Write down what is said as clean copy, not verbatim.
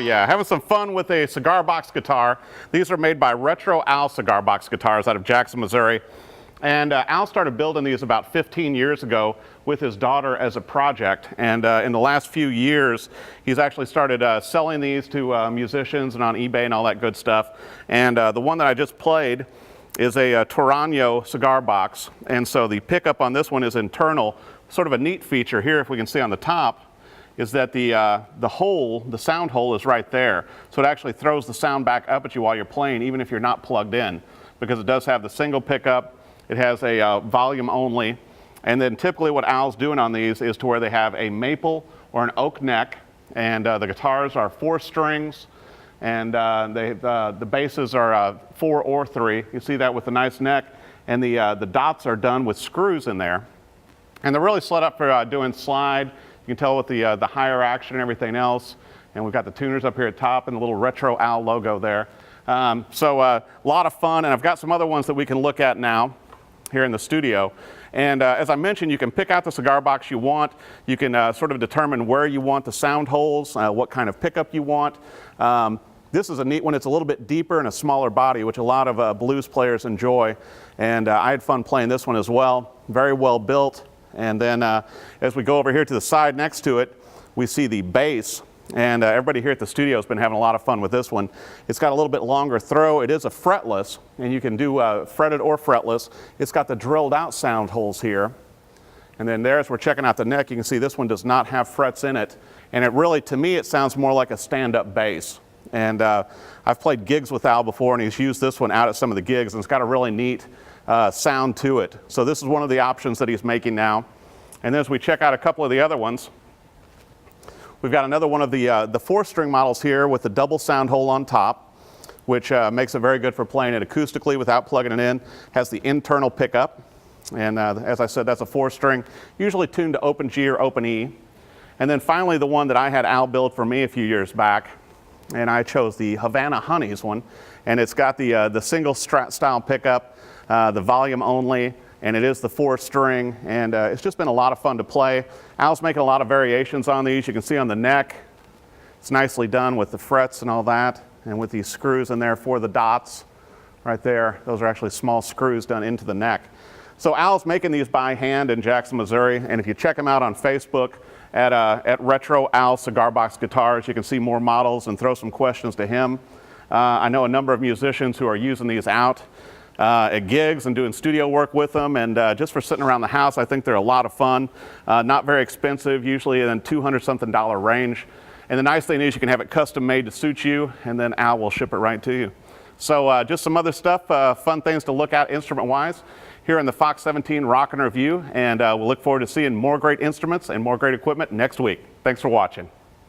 yeah, having some fun with a cigar box guitar. These are made by Retro Al Cigar Box Guitars out of Jackson, Missouri. And Al started building these about 15 years ago with his daughter as a project. And in the last few years, he's actually started selling these to musicians and on eBay and all that good stuff. And the one that I just played is a Torano cigar box. And so the pickup on this one is internal. Sort of a neat feature here, if we can see on the top, is that the sound hole is right there. So it actually throws the sound back up at you while you're playing, even if you're not plugged in, because it does have the single pickup. It has a volume only. And then typically what Al's doing on these is to where they have a maple or an oak neck, and the guitars are 4 strings, and the basses are 4 or 3. You see that with the nice neck, and the dots are done with screws in there. And they're really set up for doing slide. You can tell with the higher action and everything else. And we've got the tuners up here at top and the little Retro Al logo there. So a lot of fun, and I've got some other ones that we can look at now here in the studio. And as I mentioned, you can pick out the cigar box you want. You can sort of determine where you want the sound holes, what kind of pickup you want. This is a neat one. It's a little bit deeper and a smaller body, which a lot of blues players enjoy. And I had fun playing this one as well. Very well built. And then as we go over here to the side next to it, we see the bass. And everybody here at the studio has been having a lot of fun with this one. It's got a little bit longer throw. It is a fretless, and you can do fretted or fretless. It's got the drilled out sound holes here. And then there, as we're checking out the neck, you can see this one does not have frets in it. And it really, to me, it sounds more like a stand-up bass. And I've played gigs with Al before, and he's used this one out at some of the gigs, and it's got a really neat sound to it. So this is one of the options that he's making now. And then as we check out a couple of the other ones, we've got another one of the 4-string models here with the double sound hole on top, which makes it very good for playing it acoustically without plugging it in. Has the internal pickup, and as I said, that's a 4-string, usually tuned to open G or open E. And then finally, the one that I had Al build for me a few years back, and I chose the Havana Honeys one, and it's got the single Strat style pickup, the volume only, and it is the 4-string, and it's just been a lot of fun to play. Al's making a lot of variations on these. You can see on the neck, it's nicely done with the frets and all that, and with these screws in there for the dots right there. Those are actually small screws done into the neck. So Al's making these by hand in Jackson, Missouri, and if you check him out on Facebook at Retro Al Cigar Box Guitars, you can see more models and throw some questions to him. I know a number of musicians who are using these out at gigs and doing studio work with them, and just for sitting around the house, I think they're a lot of fun. Not very expensive, usually in $200-something range. And the nice thing is you can have it custom made to suit you, and then Al will ship it right to you. So just some other stuff, fun things to look at instrument-wise here in the Fox 17 Rockin' Review, and we'll look forward to seeing more great instruments and more great equipment next week. Thanks for watching.